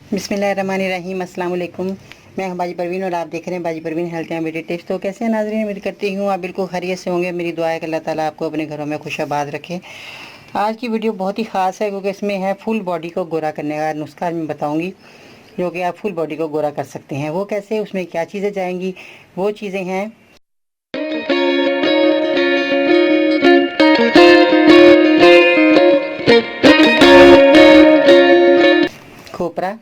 बिस्मिल्लाहिर्रहमानिर्रहीम, अस्सलाम वालेकुम। मैं हूं बाजी परवीन और आप देख रहे हैं बाजी Parveen health and beauty tips. तो कैसे हैं नाज़रीन, उम्मीद करती हूँ आप बिल्कुल खैरियत से होंगे। मेरी दुआ है कि अल्लाह ताला आपको अपने घरों में खुशाबाद रखे। आज की वीडियो बहुत ही ख़ास है क्योंकि इसमें है फुल बॉडी को गोरा करने का नुस्खा मैं बताऊँगी, जो कि आप फुल बॉडी को गोरा कर सकते हैं। वो कैसे, उसमें क्या चीज़ें जाएंगी, वो चीज़ें हैं खोपरा,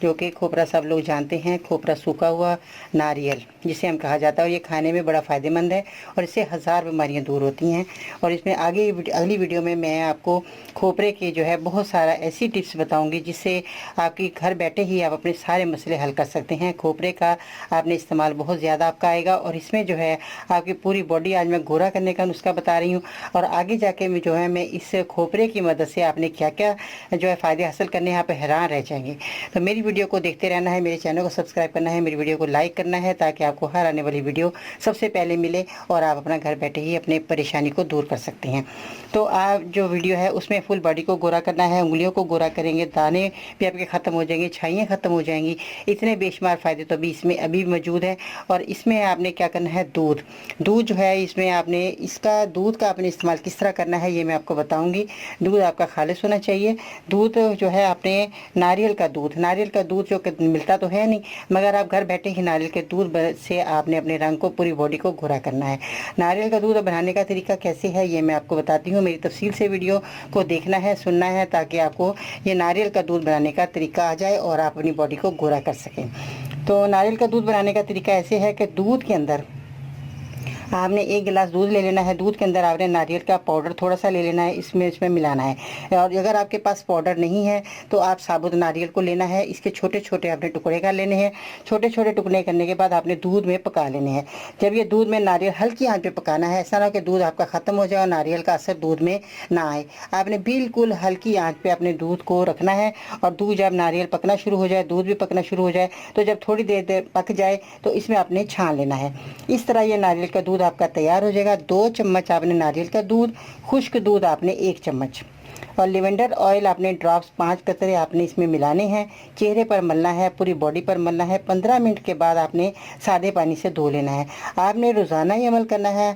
जो कि खोपरा सब लोग जानते हैं। खोपरा सूखा हुआ नारियल जिसे हम कहा जाता है, और ये खाने में बड़ा फ़ायदेमंद है और इससे हज़ार बीमारियां दूर होती हैं। और इसमें अगली वीडियो में मैं आपको खोपरे के जो है बहुत सारा ऐसी टिप्स बताऊंगी जिससे आपकी घर बैठे ही आप अपने सारे मसले हल कर सकते हैं। खोपरे का आपने इस्तेमाल बहुत ज़्यादा आपका आएगा और इसमें जो है आपकी पूरी बॉडी, आज मैं गोरा करने का नुस्खा बता रही हूँ और आगे जाके मैं जो है मैं इस खोपरे की मदद से आपने क्या क्या जो है फ़ायदे हासिल करने हैं, आप हैरान रह जाएंगे। तो मेरी वीडियो को देखते रहना है, मेरे चैनल को सब्सक्राइब करना है, मेरी वीडियो को लाइक करना है ताकि आपको हर आने वाली वीडियो सबसे पहले मिले और आप अपना घर बैठे ही अपने परेशानी को दूर कर सकते हैं। तो आप जो वीडियो है उसमें फुल बॉडी को गोरा करना है, उंगलियों को गोरा करेंगे, दाने भी आपके ख़त्म हो जाएंगे, छाइयाँ ख़त्म हो जाएंगी। इतने बेशुमार फ़ायदे तो भी इसमें अभी मौजूद हैं। और इसमें आपने क्या करना है, दूध जो है इसमें आपने दूध का आपने इस्तेमाल किस तरह करना है ये मैं आपको बताऊँगी। दूध आपका खालिस होना चाहिए। दूध जो है आपने नारियल का दूध जो कि मिलता तो है नहीं, मगर आप घर बैठे ही नारियल के दूध से आपने अपने रंग को, पूरी बॉडी को गोरा करना है। नारियल का दूध बनाने का तरीका कैसे है ये मैं आपको बताती हूँ। मेरी तफसील से वीडियो को देखना है, सुनना है, ताकि आपको ये नारियल का दूध बनाने का तरीका आ जाए और आप अपनी बॉडी को गोरा कर सकें। तो नारियल का दूध बनाने का तरीका ऐसे है कि दूध के अंदर आपने 1 गिलास दूध ले लेना है। दूध के अंदर आपने नारियल का पाउडर थोड़ा सा ले लेना है, इसमें मिलाना है। और अगर आपके पास पाउडर नहीं है तो आप साबुत नारियल को लेना है, इसके छोटे छोटे आपने टुकड़े कर लेने हैं। छोटे छोटे टुकड़े करने के बाद आपने दूध में पका लेने हैं। जब ये दूध में नारियल हल्की आंच पे पकाना है, ऐसा ना हो कि दूध आपका ख़त्म हो जाए और नारियल का असर दूध में ना आए। आपने बिल्कुल हल्की आंच पे अपने दूध को रखना है और दूध जब नारियल पकना शुरू हो जाए, दूध भी पकना शुरू हो जाए, तो जब थोड़ी देर पक जाए तो इसमें आपने छान लेना है। इस तरह ये नारियल का दूध आपका तैयार हो जाएगा। 2 चम्मच आपने नारियल का दूध, खुश्क दूध आपने 1 चम्मच, और लिवेंडर ऑयल आपने ड्रॉप्स 5 कतरे आपने इसमें मिलाने हैं। चेहरे पर मलना है, पूरी बॉडी पर मलना है। 15 मिनट के बाद आपने सादे पानी से धो लेना है। आपने रोज़ाना ही अमल करना है।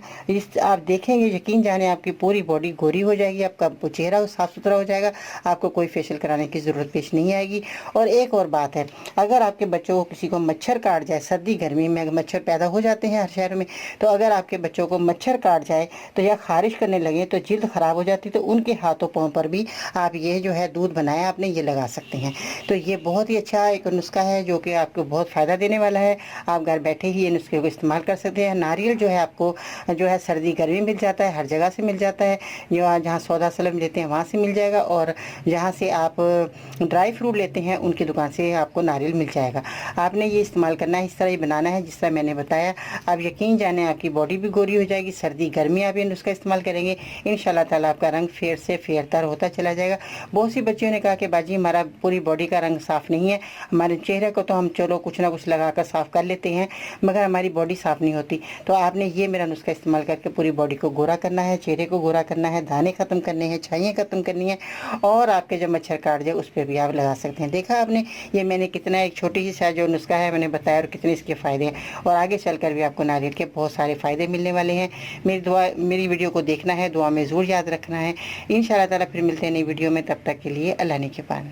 आप देखेंगे, यकीन जाने आपकी पूरी बॉडी गोरी हो जाएगी, आपका चेहरा साफ़ सुथरा हो जाएगा, आपको कोई फेशियल कराने की ज़रूरत पेश नहीं आएगी। और एक और बात है, अगर आपके बच्चों को किसी को मच्छर काट जाए, सर्दी गर्मी में मच्छर पैदा हो जाते हैं हर शहर में, तो अगर आपके बच्चों को मच्छर काट जाए तो या खारिश करने लगे तो जल्द ख़राब हो जाती, तो उनके हाथों पाँव पर भी आप ये जो है दूध बनाया आपने ये लगा सकते हैं। तो ये बहुत ही अच्छा एक नुस्खा है जो कि आपको बहुत फ़ायदा देने वाला है। आप घर बैठे ही ये नुस्खे को इस्तेमाल कर सकते हैं। नारियल जो है आपको जो है सर्दी गर्मी मिल जाता है, हर जगह से मिल जाता है। जहाँ सौदा सलम लेते हैं वहाँ से मिल जाएगा, और जहाँ से आप ड्राई फ्रूट लेते हैं उनकी दुकान से आपको नारियल मिल जाएगा। आपने ये इस्तेमाल करना है, इस तरह ही बनाना है जिस तरह मैंने बताया। आप यकीन जाने आपकी बॉडी भी गोरी हो जाएगी। सर्दी गर्मी आप ये नुस्खा इस्तेमाल करेंगे, इंशाल्लाह ताला आपका रंग फेर से फेरतर होता चला जाएगा। बहुत सी बच्चियों ने कहा कि बाजी हमारा पूरी बॉडी का रंग साफ़ नहीं है, हमारे चेहरे को तो हम चलो कुछ ना कुछ लगा कर साफ़ कर लेते हैं, मगर हमारी बॉडी साफ़ नहीं होती। तो आपने ये मेरा नुस्खा इस्तेमाल करके पूरी बॉडी को गोरा करना है, चेहरे को गोरा करना है, दाने ख़त्म करने हैं, छाइयाँ ख़त्म करनी है, और आपके जब मच्छर काट जाए उस पर भी आप लगा सकते हैं। देखा आपने, ये मैंने कितना एक छोटी सी सा जो नुस्खा है मैंने बताया और कितने इसके फ़ायदे हैं, और आगे चलकर भी आपको नारियल के बहुत सारे फ़ायदे मिलने वाले हैं। मेरी वीडियो को देखना है, दुआ में ज़रूर याद रखना है। इंशाल्लाह ताला फिर मिलते हैं नई वीडियो में, तब तक के लिए अल्लाह ने के पान।